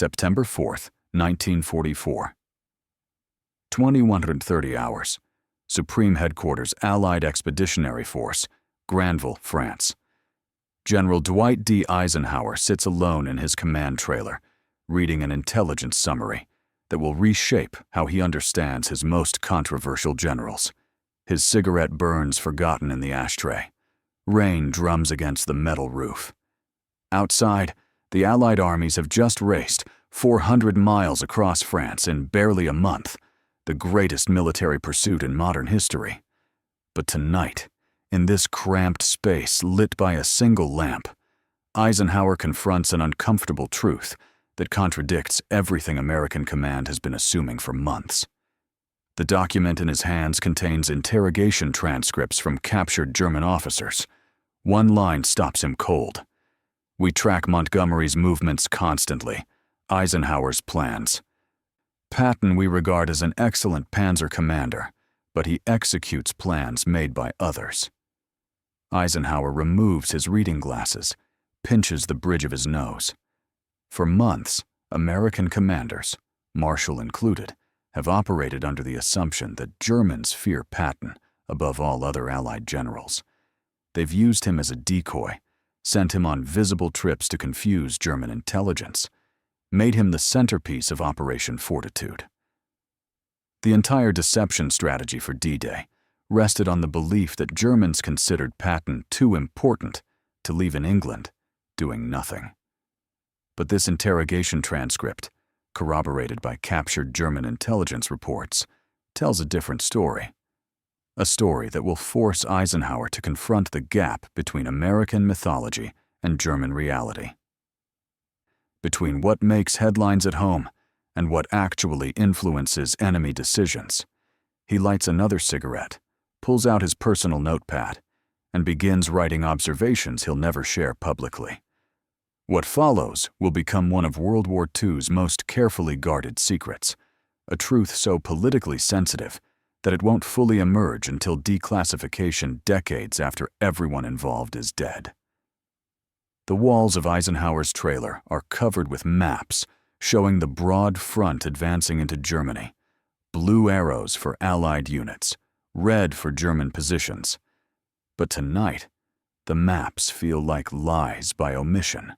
September 4th, 1944. 2130 hours. Supreme Headquarters Allied Expeditionary Force, Granville, France. General Dwight D. Eisenhower sits alone in his command trailer, reading an intelligence summary that will reshape how he understands his most controversial generals. His cigarette burns forgotten in the ashtray. Rain drums against the metal roof. Outside, the Allied armies have just raced 400 miles across France in barely a month, the greatest military pursuit in modern history. But tonight, in this cramped space lit by a single lamp, Eisenhower confronts an uncomfortable truth that contradicts everything American command has been assuming for months. The document in his hands contains interrogation transcripts from captured German officers. One line stops him cold. "We track Montgomery's movements constantly, Eisenhower's plans. Patton we regard as an excellent panzer commander, but he executes plans made by others." Eisenhower removes his reading glasses, pinches the bridge of his nose. For months, American commanders, Marshall included, have operated under the assumption that Germans fear Patton above all other Allied generals. They've used him as a decoy, sent him on visible trips to confuse German intelligence, made him the centerpiece of Operation Fortitude. The entire deception strategy for D-Day rested on the belief that Germans considered Patton too important to leave in England doing nothing. But this interrogation transcript, corroborated by captured German intelligence reports, tells a different story. A story that will force Eisenhower to confront the gap between American mythology and German reality. Between what makes headlines at home and what actually influences enemy decisions. He lights another cigarette, pulls out his personal notepad, and begins writing observations he'll never share publicly. What follows will become one of World War II's most carefully guarded secrets, a truth so politically sensitive that it won't fully emerge until declassification decades after everyone involved is dead. The walls of Eisenhower's trailer are covered with maps showing the broad front advancing into Germany, blue arrows for Allied units, red for German positions. But tonight, the maps feel like lies by omission.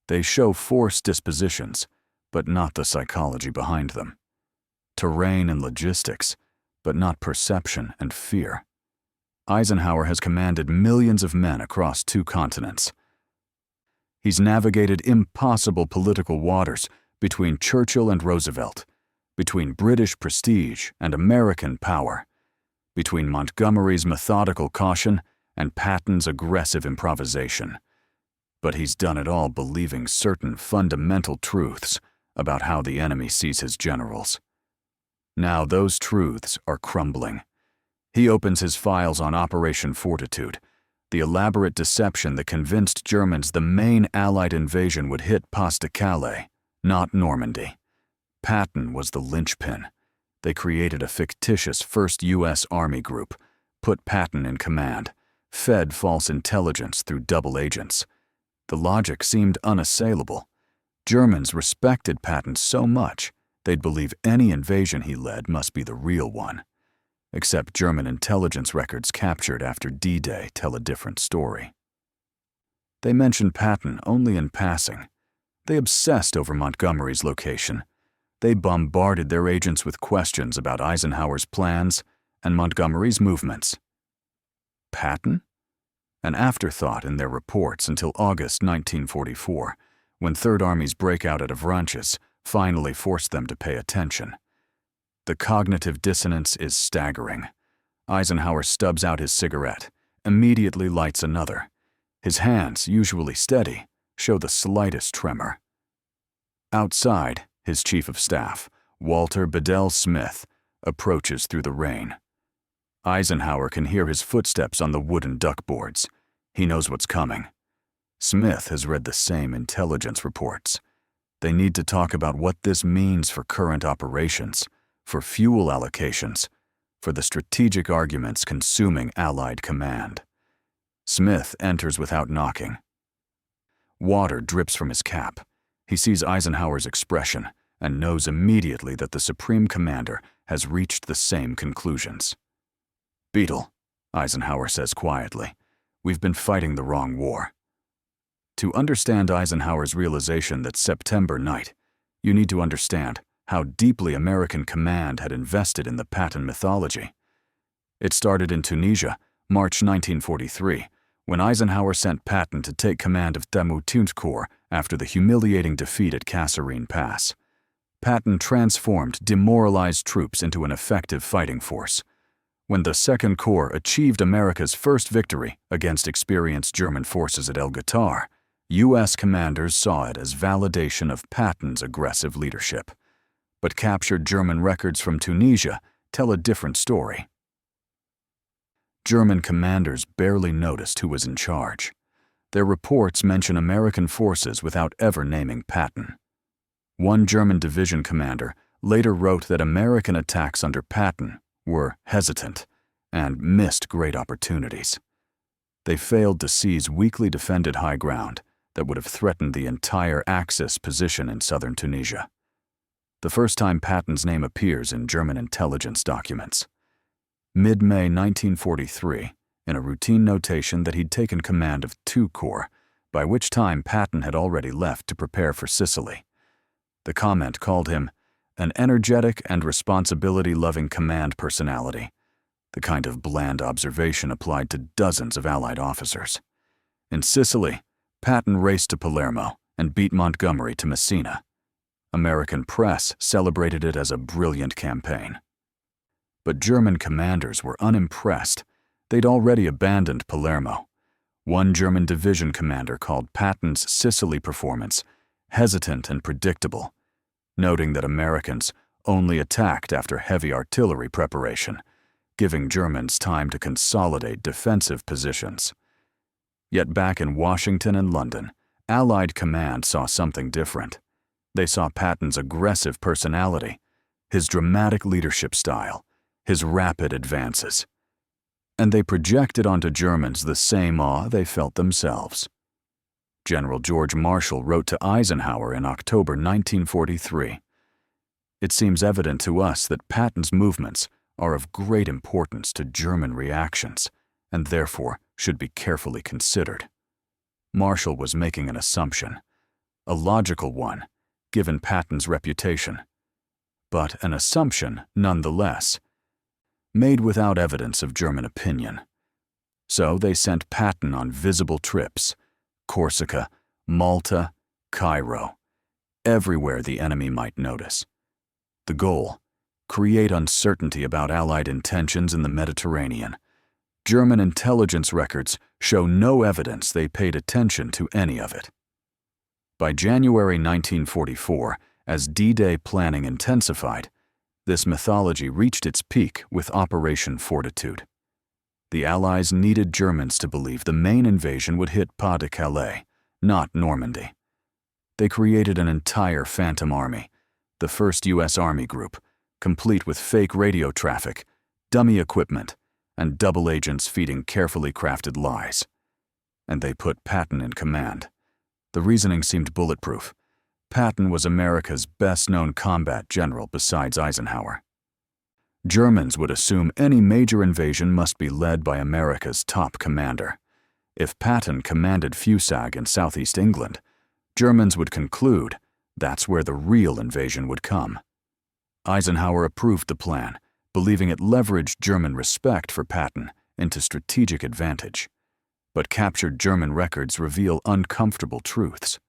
They show force dispositions, but not the psychology behind them. Terrain and logistics, but not perception and fear. Eisenhower has commanded millions of men across 2 continents. He's navigated impossible political waters between Churchill and Roosevelt, between British prestige and American power, between Montgomery's methodical caution and Patton's aggressive improvisation. But he's done it all believing certain fundamental truths about how the enemy sees his generals. Now those truths are crumbling. He opens his files on Operation Fortitude, the elaborate deception that convinced Germans the main Allied invasion would hit Pas-de-Calais, not Normandy. Patton was the linchpin. They created a fictitious 1st U.S. Army group, put Patton in command, fed false intelligence through double agents. The logic seemed unassailable. Germans respected Patton so much, they'd believe any invasion he led must be the real one. Except German intelligence records captured after D-Day tell a different story. They mentioned Patton only in passing. They obsessed over Montgomery's location. They bombarded their agents with questions about Eisenhower's plans and Montgomery's movements. Patton? An afterthought in their reports until August 1944, when Third Army's breakout at Avranches finally forced them to pay attention. The cognitive dissonance is staggering. Eisenhower stubs out his cigarette, immediately lights another. His hands, usually steady, show the slightest tremor. Outside, his chief of staff, Walter Bedell Smith, approaches through the rain. Eisenhower can hear his footsteps on the wooden duckboards. He knows what's coming. Smith has read the same intelligence reports. They need to talk about what this means for current operations, for fuel allocations, for the strategic arguments consuming Allied command. Smith enters without knocking. Water drips from his cap. He sees Eisenhower's expression and knows immediately that the Supreme Commander has reached the same conclusions. "Beetle," Eisenhower says quietly, "we've been fighting the wrong war." To understand Eisenhower's realization that September night, you need to understand how deeply American command had invested in the Patton mythology. It started in Tunisia, March 1943, when Eisenhower sent Patton to take command of Temujin's Corps after the humiliating defeat at Kasserine Pass. Patton transformed demoralized troops into an effective fighting force. When the Second Corps achieved America's first victory against experienced German forces at El Ghoutar, U.S. commanders saw it as validation of Patton's aggressive leadership. But captured German records from Tunisia tell a different story. German commanders barely noticed who was in charge. Their reports mention American forces without ever naming Patton. One German division commander later wrote that American attacks under Patton were hesitant and missed great opportunities. They failed to seize weakly defended high ground that would have threatened the entire Axis position in southern Tunisia. The first time Patton's name appears in German intelligence documents. Mid-May 1943, in a routine notation that he'd taken command of 2 Corps, by which time Patton had already left to prepare for Sicily. The comment called him an energetic and responsibility-loving command personality, the kind of bland observation applied to dozens of Allied officers. In Sicily, Patton raced to Palermo and beat Montgomery to Messina. American press celebrated it as a brilliant campaign. But German commanders were unimpressed. They'd already abandoned Palermo. One German division commander called Patton's Sicily performance hesitant and predictable, noting that Americans only attacked after heavy artillery preparation, giving Germans time to consolidate defensive positions. Yet back in Washington and London, Allied command saw something different. They saw Patton's aggressive personality, his dramatic leadership style, his rapid advances. And they projected onto Germans the same awe they felt themselves. General George Marshall wrote to Eisenhower in October 1943, "It seems evident to us that Patton's movements are of great importance to German reactions, and therefore should be carefully considered." Marshall was making an assumption, a logical one, given Patton's reputation, but an assumption nonetheless, made without evidence of German opinion. So they sent Patton on visible trips, Corsica, Malta, Cairo, everywhere the enemy might notice. The goal: create uncertainty about Allied intentions in the Mediterranean. German intelligence records show no evidence they paid attention to any of it. By January 1944, as D-Day planning intensified, this mythology reached its peak with Operation Fortitude. The Allies needed Germans to believe the main invasion would hit Pas-de-Calais, not Normandy. They created an entire Phantom Army, the first U.S. Army group, complete with fake radio traffic, dummy equipment, and double agents feeding carefully crafted lies. And they put Patton in command. The reasoning seemed bulletproof. Patton was America's best-known combat general besides Eisenhower. Germans would assume any major invasion must be led by America's top commander. If Patton commanded Fusag in southeast England, Germans would conclude that's where the real invasion would come. Eisenhower approved the plan, believing it leveraged German respect for Patton into strategic advantage. But captured German records reveal uncomfortable truths.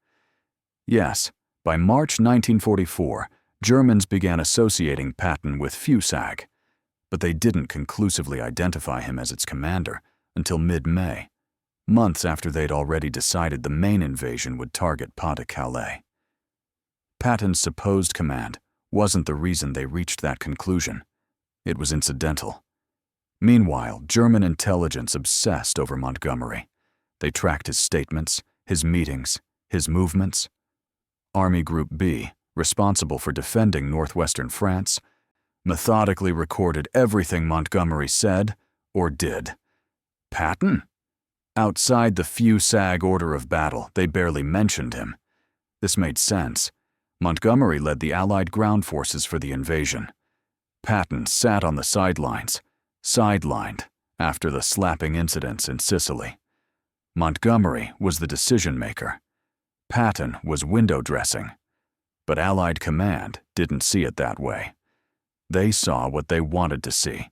Yes, by March 1944, Germans began associating Patton with Fusag, but they didn't conclusively identify him as its commander until mid-May, months after they'd already decided the main invasion would target Pas-de-Calais. Patton's supposed command wasn't the reason they reached that conclusion. It was incidental. Meanwhile, German intelligence obsessed over Montgomery. They tracked his statements, his meetings, his movements. Army Group B, responsible for defending northwestern France, methodically recorded everything Montgomery said or did. Patton? Outside the Fusag order of battle, they barely mentioned him. This made sense. Montgomery led the Allied ground forces for the invasion. Patton sat on the sidelines, sidelined after the slapping incidents in Sicily. Montgomery was the decision-maker. Patton was window dressing. But Allied command didn't see it that way. They saw what they wanted to see: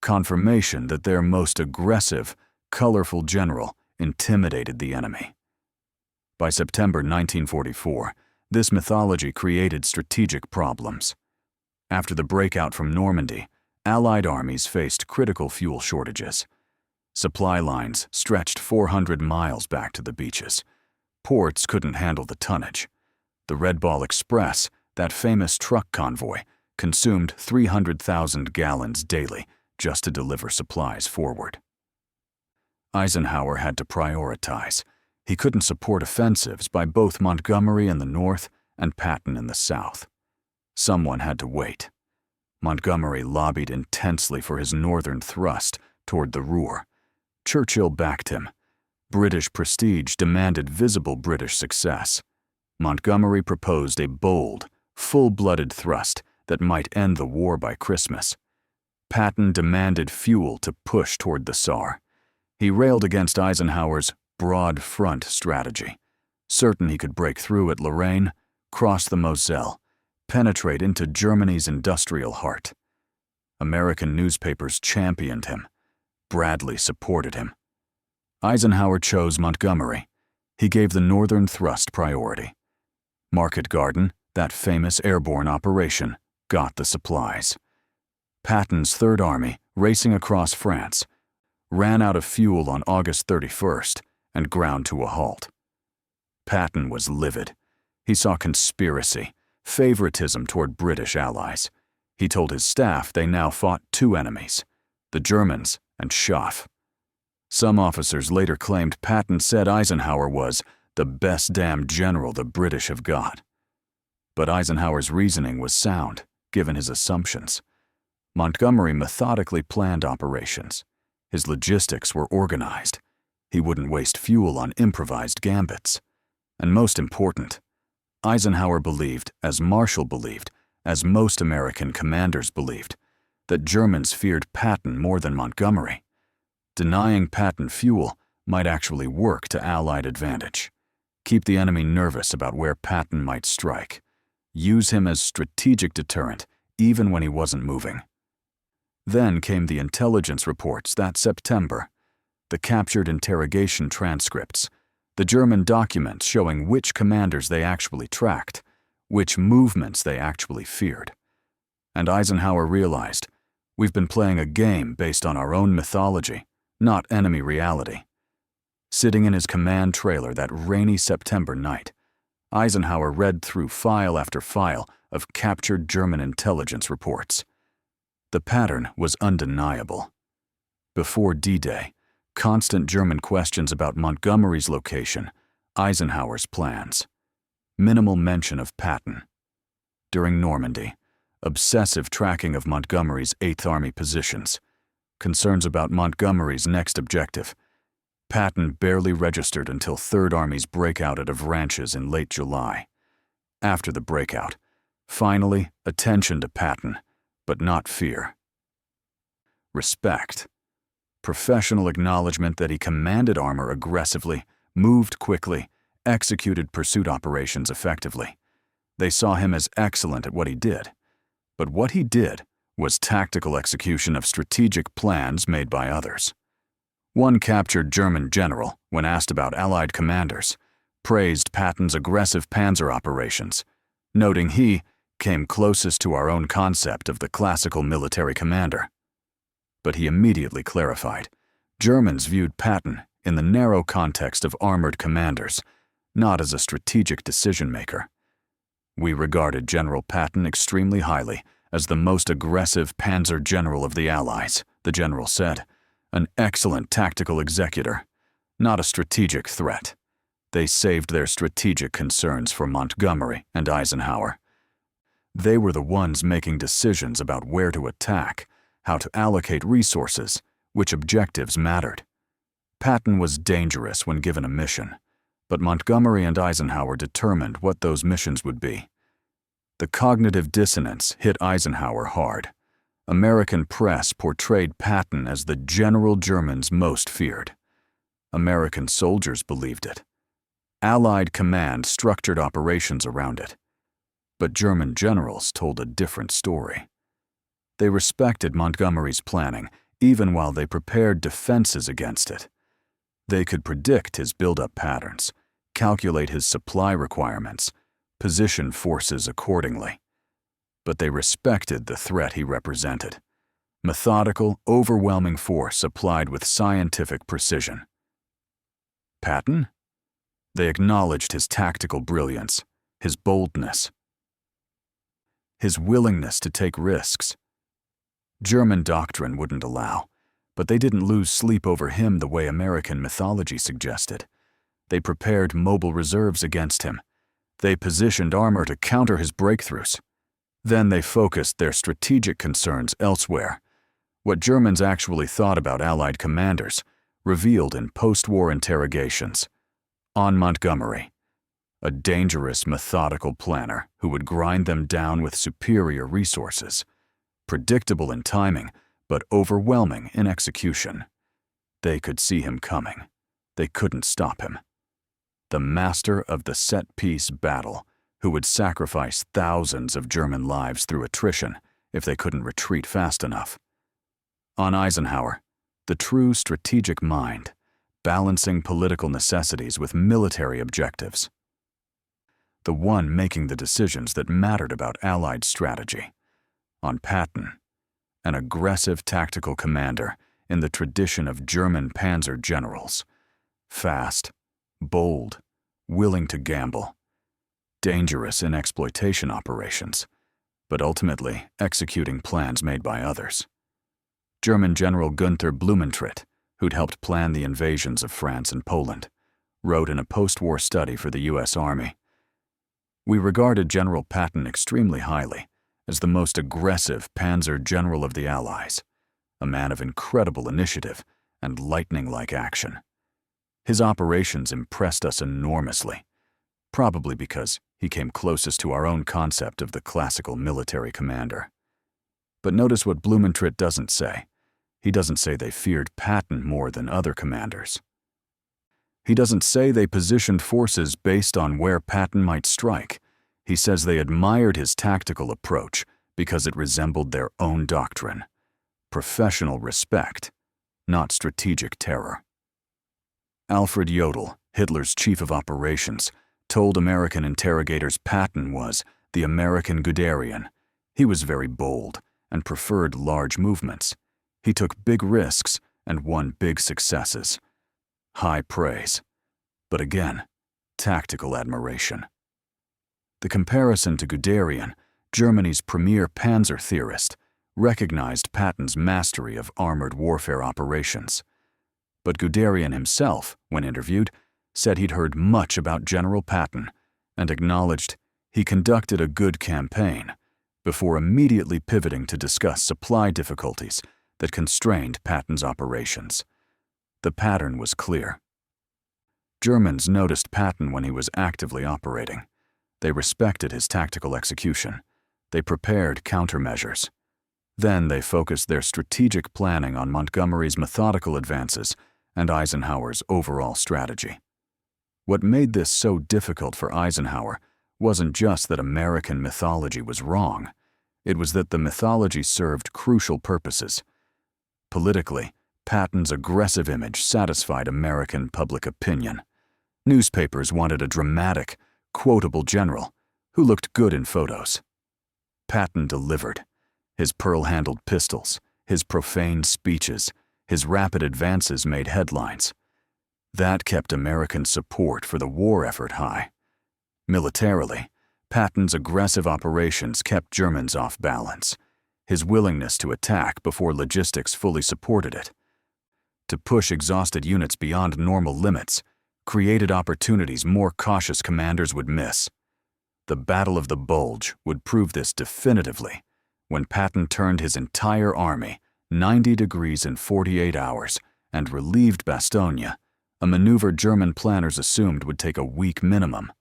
confirmation that their most aggressive, colorful general intimidated the enemy. By September 1944, this mythology created strategic problems. After the breakout from Normandy, Allied armies faced critical fuel shortages. Supply lines stretched 400 miles back to the beaches. Ports couldn't handle the tonnage. The Red Ball Express, that famous truck convoy, consumed 300,000 gallons daily just to deliver supplies forward. Eisenhower had to prioritize. He couldn't support offensives by both Montgomery in the north and Patton in the south. Someone had to wait. Montgomery lobbied intensely for his northern thrust toward the Ruhr. Churchill backed him. British prestige demanded visible British success. Montgomery proposed a bold, full-blooded thrust that might end the war by Christmas. Patton demanded fuel to push toward the Saar. He railed against Eisenhower's broad front strategy, certain he could break through at Lorraine, cross the Moselle, penetrate into Germany's industrial heart. American newspapers championed him. Bradley supported him. Eisenhower chose Montgomery. He gave the northern thrust priority. Market Garden, that famous airborne operation, got the supplies. Patton's Third Army, racing across France, ran out of fuel on August 31st and ground to a halt. Patton was livid. He saw conspiracy, favoritism toward British allies. He told his staff they now fought two enemies, the Germans and Schaff. Some officers later claimed Patton said Eisenhower was the best damn general the British have got. But Eisenhower's reasoning was sound, given his assumptions. Montgomery methodically planned operations. His logistics were organized. He wouldn't waste fuel on improvised gambits. And most important, Eisenhower believed, as Marshall believed, as most American commanders believed, that Germans feared Patton more than Montgomery. Denying Patton fuel might actually work to Allied advantage. Keep the enemy nervous about where Patton might strike. Use him as strategic deterrent even when he wasn't moving. Then came the intelligence reports that September, the captured interrogation transcripts, the German documents showing which commanders they actually tracked, which movements they actually feared. And Eisenhower realized, we've been playing a game based on our own mythology, not enemy reality. Sitting in his command trailer that rainy September night, Eisenhower read through file after file of captured German intelligence reports. The pattern was undeniable. Before D-Day, constant German questions about Montgomery's location, Eisenhower's plans. Minimal mention of Patton. During Normandy, obsessive tracking of Montgomery's 8th Army positions. Concerns about Montgomery's next objective. Patton barely registered until 3rd Army's breakout at Avranches in late July. After the breakout, finally, attention to Patton, but not fear. Respect. Professional acknowledgement that he commanded armor aggressively, moved quickly, executed pursuit operations effectively. They saw him as excellent at what he did. But what he did was tactical execution of strategic plans made by others. One captured German general, when asked about Allied commanders, praised Patton's aggressive panzer operations, noting he came closest to our own concept of the classical military commander. But he immediately clarified, Germans viewed Patton in the narrow context of armored commanders, not as a strategic decision-maker. We regarded General Patton extremely highly as the most aggressive panzer general of the Allies, the general said, an excellent tactical executor, not a strategic threat. They saved their strategic concerns for Montgomery and Eisenhower. They were the ones making decisions about where to attack, how to allocate resources, which objectives mattered. Patton was dangerous when given a mission, But Montgomery and Eisenhower determined what those missions would be. The cognitive dissonance hit Eisenhower hard. American press portrayed Patton as the general Germans most feared. American soldiers believed it. Allied command structured operations around it. But German generals told a different story. They respected Montgomery's planning, even while they prepared defenses against it. They could predict his buildup patterns, calculate his supply requirements, position forces accordingly. But they respected the threat he represented. Methodical, overwhelming force applied with scientific precision. Patton? They acknowledged his tactical brilliance, his boldness, his willingness to take risks. German doctrine wouldn't allow, but they didn't lose sleep over him the way American mythology suggested. They prepared mobile reserves against him. They positioned armor to counter his breakthroughs. Then they focused their strategic concerns elsewhere. What Germans actually thought about Allied commanders, revealed in post-war interrogations. On Montgomery, a dangerous, methodical planner who would grind them down with superior resources. Predictable in timing, but overwhelming in execution. They could see him coming. They couldn't stop him. The master of the set-piece battle, who would sacrifice thousands of German lives through attrition if they couldn't retreat fast enough. On Eisenhower, the true strategic mind, balancing political necessities with military objectives. The one making the decisions that mattered about Allied strategy. On Patton, an aggressive tactical commander in the tradition of German panzer generals. Fast, bold, willing to gamble. Dangerous in exploitation operations, but ultimately executing plans made by others. German General Günther Blumentritt, who'd helped plan the invasions of France and Poland, wrote in a post-war study for the U.S. Army, "We regarded General Patton extremely highly as the most aggressive panzer general of the Allies, a man of incredible initiative and lightning-like action. His operations impressed us enormously, probably because he came closest to our own concept of the classical military commander." But notice what Blumentritt doesn't say. He doesn't say they feared Patton more than other commanders. He doesn't say they positioned forces based on where Patton might strike. He says they admired his tactical approach because it resembled their own doctrine. Professional respect, not strategic terror. Alfred Jodl, Hitler's chief of operations, told American interrogators Patton was the American Guderian. He was very bold and preferred large movements. He took big risks and won big successes. High praise, but again, tactical admiration. The comparison to Guderian, Germany's premier panzer theorist, recognized Patton's mastery of armored warfare operations. But Guderian himself, when interviewed, said he'd heard much about General Patton and acknowledged he conducted a good campaign before immediately pivoting to discuss supply difficulties that constrained Patton's operations. The pattern was clear. Germans noticed Patton when he was actively operating. They respected his tactical execution. They prepared countermeasures. Then they focused their strategic planning on Montgomery's methodical advances and Eisenhower's overall strategy. What made this so difficult for Eisenhower wasn't just that American mythology was wrong. It was that the mythology served crucial purposes. Politically, Patton's aggressive image satisfied American public opinion. Newspapers wanted a dramatic, quotable general who looked good in photos. Patton delivered. His pearl-handled pistols, his profane speeches, his rapid advances made headlines. That kept American support for the war effort high. Militarily, Patton's aggressive operations kept Germans off balance. His willingness to attack before logistics fully supported it, to push exhausted units beyond normal limits, created opportunities more cautious commanders would miss. The Battle of the Bulge would prove this definitively when Patton turned his entire army 90 degrees in 48 hours and relieved Bastogne, a maneuver German planners assumed would take a week minimum.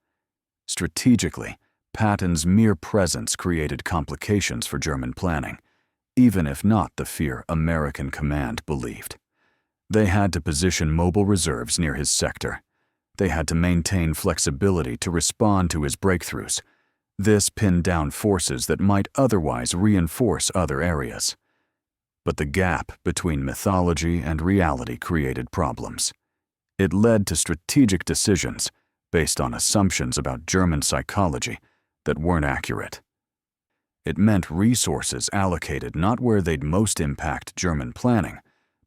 Strategically, Patton's mere presence created complications for German planning, even if not the fear American command believed. They had to position mobile reserves near his sector. They had to maintain flexibility to respond to his breakthroughs. This pinned down forces that might otherwise reinforce other areas. But the gap between mythology and reality created problems. It led to strategic decisions based on assumptions about German psychology that weren't accurate. It meant resources allocated not where they'd most impact German planning,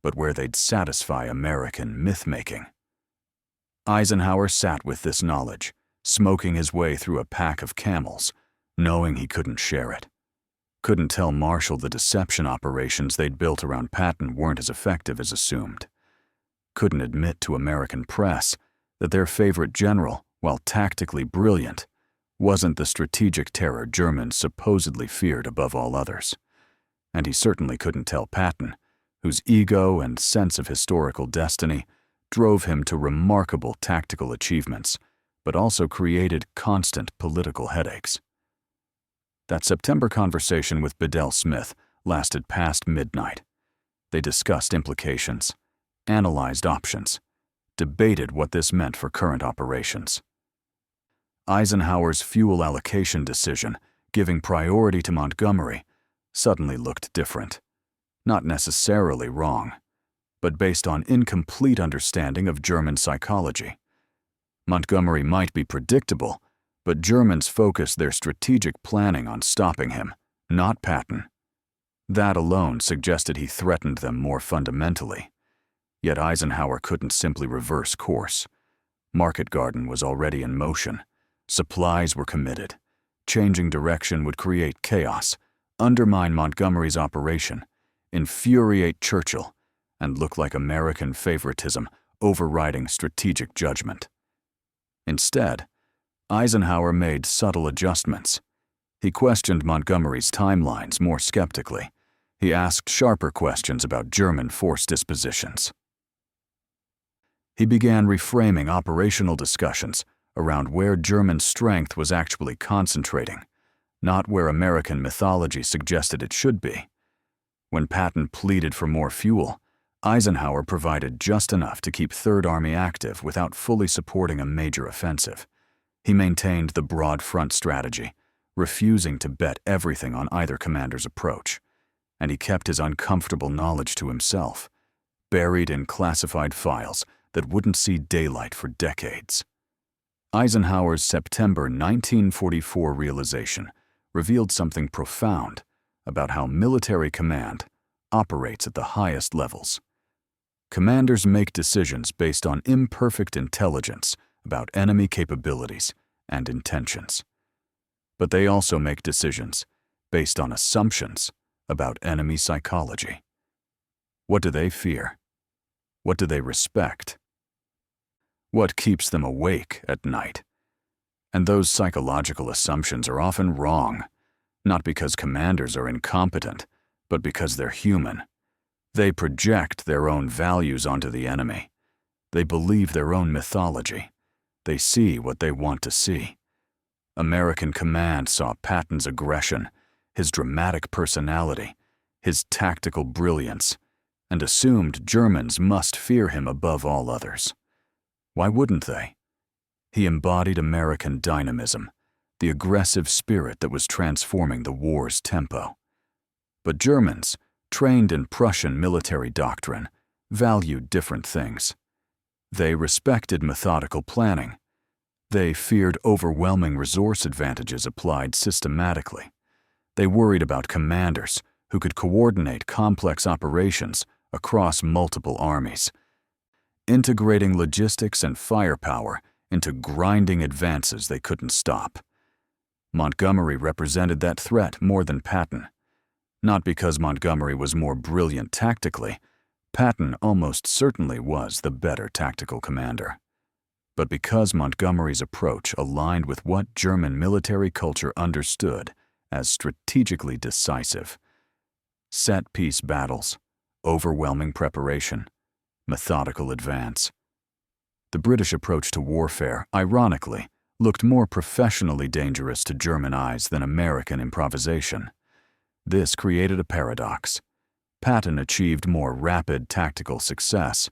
but where they'd satisfy American myth-making. Eisenhower sat with this knowledge, smoking his way through a pack of camels, knowing he couldn't share it. Couldn't tell Marshall the deception operations they'd built around Patton weren't as effective as assumed. Couldn't admit to American press that their favorite general, while tactically brilliant, wasn't the strategic terror Germans supposedly feared above all others. And he certainly couldn't tell Patton, whose ego and sense of historical destiny drove him to remarkable tactical achievements, but also created constant political headaches. That September conversation with Bedell Smith lasted past midnight. They discussed implications, analyzed options, debated what this meant for current operations. Eisenhower's fuel allocation decision, giving priority to Montgomery, suddenly looked different. Not necessarily wrong, but based on incomplete understanding of German psychology. Montgomery might be predictable, but Germans focused their strategic planning on stopping him, not Patton. That alone suggested he threatened them more fundamentally. Yet Eisenhower couldn't simply reverse course. Market Garden was already in motion. Supplies were committed. Changing direction would create chaos, undermine Montgomery's operation, infuriate Churchill, and look like American favoritism overriding strategic judgment. Instead, Eisenhower made subtle adjustments. He questioned Montgomery's timelines more skeptically. He asked sharper questions about German force dispositions. He began reframing operational discussions around where German strength was actually concentrating, not where American mythology suggested it should be. When Patton pleaded for more fuel, Eisenhower provided just enough to keep Third Army active without fully supporting a major offensive. He maintained the broad front strategy, refusing to bet everything on either commander's approach, and he kept his uncomfortable knowledge to himself, buried in classified files that wouldn't see daylight for decades. Eisenhower's September 1944 realization revealed something profound about how military command operates at the highest levels. Commanders make decisions based on imperfect intelligence about enemy capabilities and intentions. But they also make decisions based on assumptions about enemy psychology. What do they fear? What do they respect? What keeps them awake at night? And those psychological assumptions are often wrong, not because commanders are incompetent, but because they're human. They project their own values onto the enemy. They believe their own mythology. They see what they want to see. American command saw Patton's aggression, his dramatic personality, his tactical brilliance, and assumed Germans must fear him above all others. Why wouldn't they? He embodied American dynamism, the aggressive spirit that was transforming the war's tempo. But Germans, trained in Prussian military doctrine, valued different things. They respected methodical planning. They feared overwhelming resource advantages applied systematically. They worried about commanders who could coordinate complex operations across multiple armies, integrating logistics and firepower into grinding advances they couldn't stop. Montgomery represented that threat more than Patton. Not because Montgomery was more brilliant tactically, Patton almost certainly was the better tactical commander, but because Montgomery's approach aligned with what German military culture understood as strategically decisive. Set-piece battles, overwhelming preparation, methodical advance. The British approach to warfare, ironically, looked more professionally dangerous to German eyes than American improvisation. This created a paradox. Patton achieved more rapid tactical success,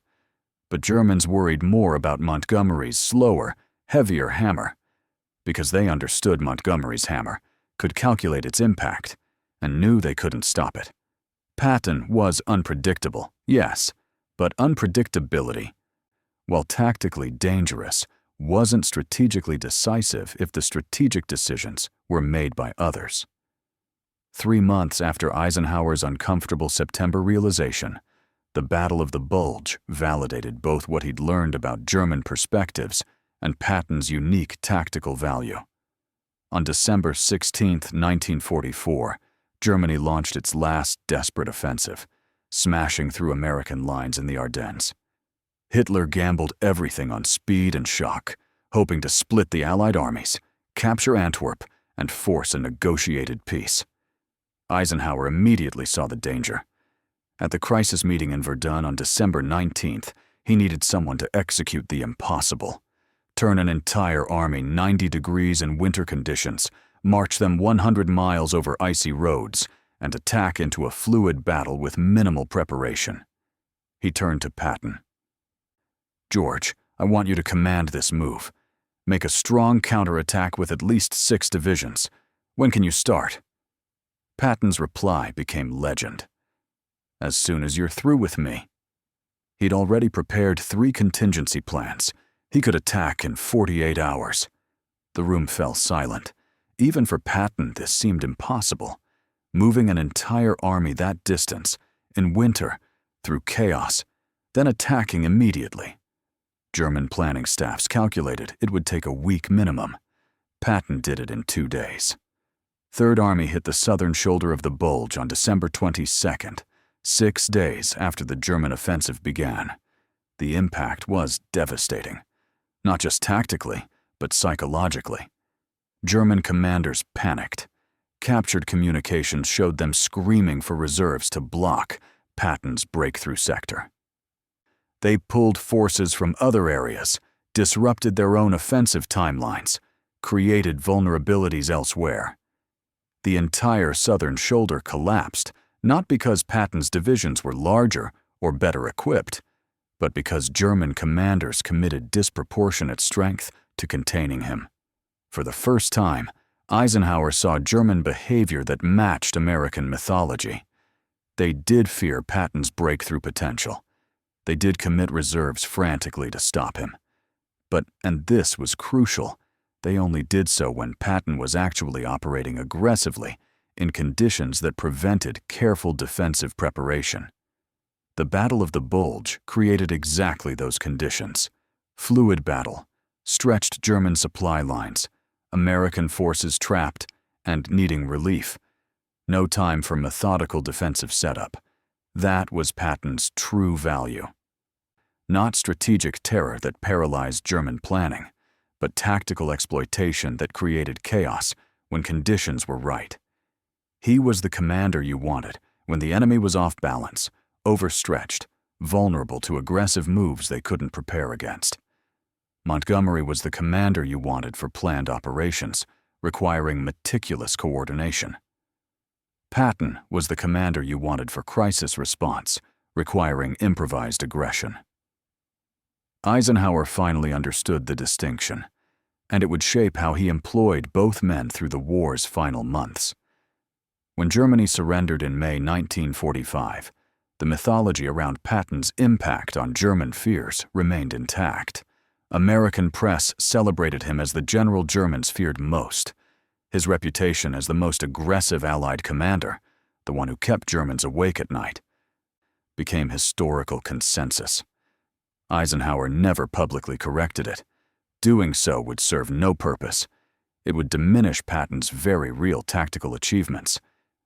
but Germans worried more about Montgomery's slower, heavier hammer, because they understood Montgomery's hammer, could calculate its impact, and knew they couldn't stop it. Patton was unpredictable, yes, but unpredictability, while tactically dangerous, wasn't strategically decisive if the strategic decisions were made by others. 3 months after Eisenhower's uncomfortable September realization, the Battle of the Bulge validated both what he'd learned about German perspectives and Patton's unique tactical value. On December 16, 1944, Germany launched its last desperate offensive, smashing through American lines in the Ardennes. Hitler gambled everything on speed and shock, hoping to split the Allied armies, capture Antwerp, and force a negotiated peace. Eisenhower immediately saw the danger. At the crisis meeting in Verdun on December 19th, he needed someone to execute the impossible. Turn an entire army 90 degrees in winter conditions, march them 100 miles over icy roads, and attack into a fluid battle with minimal preparation. He turned to Patton. "George, I want you to command this move. Make a strong counterattack with at least 6 divisions. When can you start?" Patton's reply became legend. "As soon as you're through with me." He'd already prepared 3 contingency plans. He could attack in 48 hours. The room fell silent. Even for Patton, this seemed impossible. Moving an entire army that distance, in winter, through chaos, then attacking immediately. German planning staffs calculated it would take a week minimum. Patton did it in 2 days. Third Army hit the southern shoulder of the Bulge on December 22nd, 6 days after the German offensive began. The impact was devastating, not just tactically, but psychologically. German commanders panicked. Captured communications showed them screaming for reserves to block Patton's breakthrough sector. They pulled forces from other areas, disrupted their own offensive timelines, created vulnerabilities elsewhere. The entire southern shoulder collapsed, not because Patton's divisions were larger or better equipped, but because German commanders committed disproportionate strength to containing him. For the first time, Eisenhower saw German behavior that matched American mythology. They did fear Patton's breakthrough potential. They did commit reserves frantically to stop him. But, and this was crucial, they only did so when Patton was actually operating aggressively in conditions that prevented careful defensive preparation. The Battle of the Bulge created exactly those conditions. Fluid battle, stretched German supply lines, American forces trapped and needing relief. No time for methodical defensive setup. That was Patton's true value. Not strategic terror that paralyzed German planning, but tactical exploitation that created chaos when conditions were right. He was the commander you wanted when the enemy was off balance, overstretched, vulnerable to aggressive moves they couldn't prepare against. Montgomery was the commander you wanted for planned operations, requiring meticulous coordination. Patton was the commander you wanted for crisis response, requiring improvised aggression. Eisenhower finally understood the distinction, and it would shape how he employed both men through the war's final months. When Germany surrendered in May 1945, the mythology around Patton's impact on German fears remained intact. American press celebrated him as the general Germans feared most. His reputation as the most aggressive Allied commander, the one who kept Germans awake at night, became historical consensus. Eisenhower never publicly corrected it. Doing so would serve no purpose. It would diminish Patton's very real tactical achievements.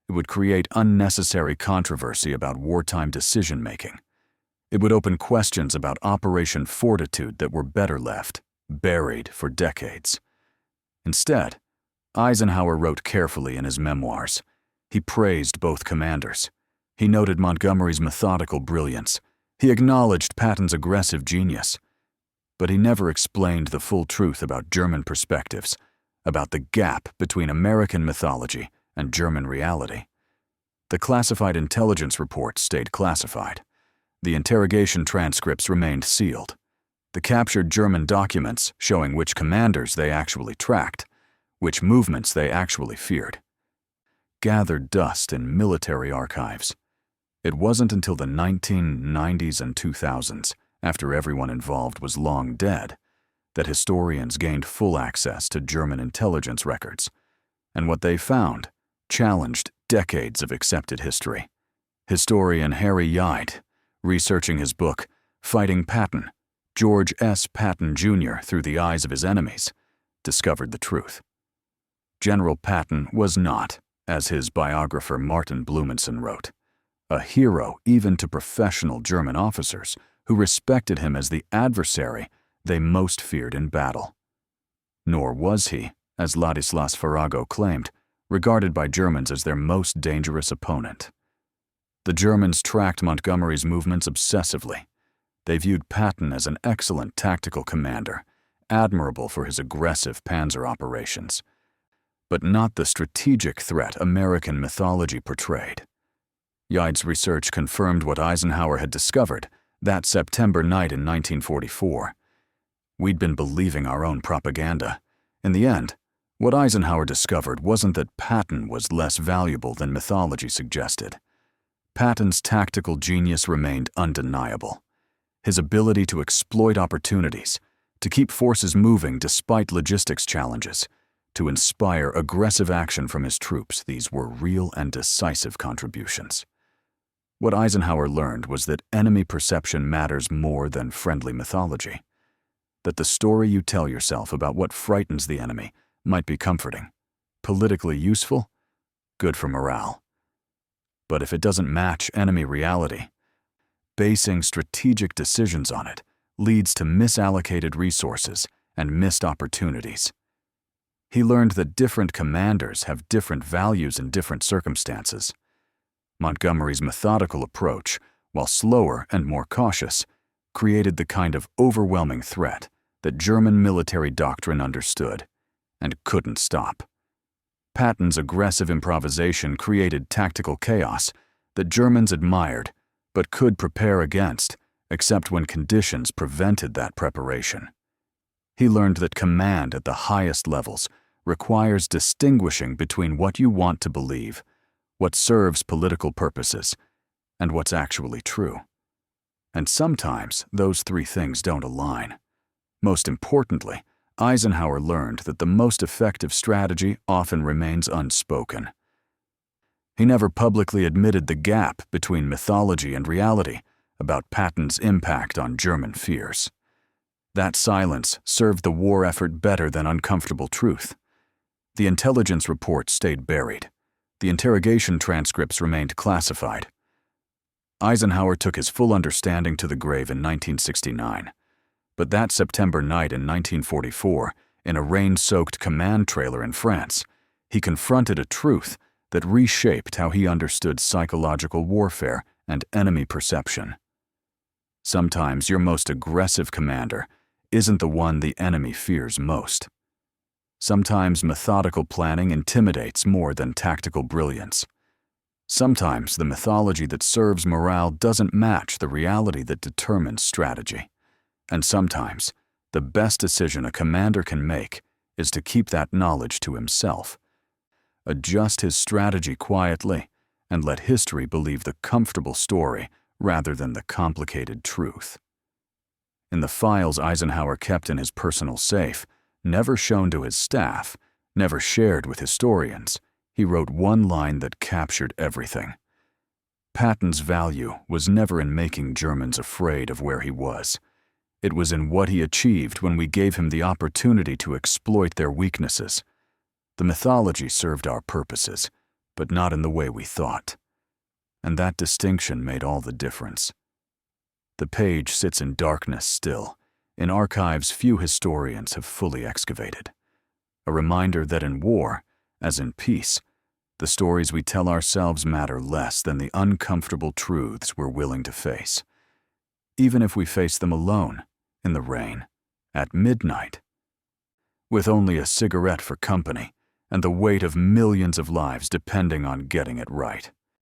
It would create unnecessary controversy about wartime decision-making. It would open questions about Operation Fortitude that were better left buried for decades. Instead, Eisenhower wrote carefully in his memoirs. He praised both commanders. He noted Montgomery's methodical brilliance. He acknowledged Patton's aggressive genius. but he never explained the full truth about German perspectives, about the gap between American mythology and German reality. The classified intelligence reports stayed classified. The interrogation transcripts remained sealed. The captured German documents showing which commanders they actually tracked, which movements they actually feared, gathered dust in military archives. It wasn't until the 1990s and 2000s, after everyone involved was long dead, that historians gained full access to German intelligence records, and what they found challenged decades of accepted history. Historian Harry Yaid, researching his book, Fighting Patton, George S. Patton Jr. Through the Eyes of His Enemies, discovered the truth. General Patton was not, as his biographer Martin Blumenson wrote, a hero even to professional German officers who respected him as the adversary they most feared in battle. Nor was he, as Ladislas Farrago claimed, regarded by Germans as their most dangerous opponent. The Germans tracked Montgomery's movements obsessively. They viewed Patton as an excellent tactical commander, admirable for his aggressive panzer operations, but not the strategic threat American mythology portrayed. Yaid's research confirmed what Eisenhower had discovered that September night in 1944. We'd been believing our own propaganda. In the end, what Eisenhower discovered wasn't that Patton was less valuable than mythology suggested. Patton's tactical genius remained undeniable. His ability to exploit opportunities, to keep forces moving despite logistics challenges, to inspire aggressive action from his troops, these were real and decisive contributions. What Eisenhower learned was that enemy perception matters more than friendly mythology. That the story you tell yourself about what frightens the enemy might be comforting, politically useful, good for morale. But if it doesn't match enemy reality, basing strategic decisions on it leads to misallocated resources and missed opportunities. He learned that different commanders have different values in different circumstances. Montgomery's methodical approach, while slower and more cautious, created the kind of overwhelming threat that German military doctrine understood and couldn't stop. Patton's aggressive improvisation created tactical chaos that Germans admired but could prepare against, except when conditions prevented that preparation. He learned that command at the highest levels requires distinguishing between what you want to believe, what serves political purposes, and what's actually true. And sometimes those three things don't align. Most importantly, Eisenhower learned that the most effective strategy often remains unspoken. He never publicly admitted the gap between mythology and reality about Patton's impact on German fears. That silence served the war effort better than uncomfortable truth. The intelligence report stayed buried. The interrogation transcripts remained classified. Eisenhower took his full understanding to the grave in 1969. But that September night in 1944, in a rain-soaked command trailer in France, he confronted a truth that reshaped how he understood psychological warfare and enemy perception. Sometimes your most aggressive commander isn't the one the enemy fears most. Sometimes methodical planning intimidates more than tactical brilliance. Sometimes the mythology that serves morale doesn't match the reality that determines strategy. And sometimes, the best decision a commander can make is to keep that knowledge to himself. Adjust his strategy quietly and let history believe the comfortable story rather than the complicated truth. In the files Eisenhower kept in his personal safe, never shown to his staff, never shared with historians, he wrote one line that captured everything. Patton's value was never in making Germans afraid of where he was. It was in what he achieved when we gave him the opportunity to exploit their weaknesses. The mythology served our purposes, but not in the way we thought. And that distinction made all the difference. The page sits in darkness still, in archives few historians have fully excavated. A reminder that in war, as in peace, the stories we tell ourselves matter less than the uncomfortable truths we're willing to face. Even if we face them alone, in the rain, at midnight. With only a cigarette for company and the weight of millions of lives depending on getting it right.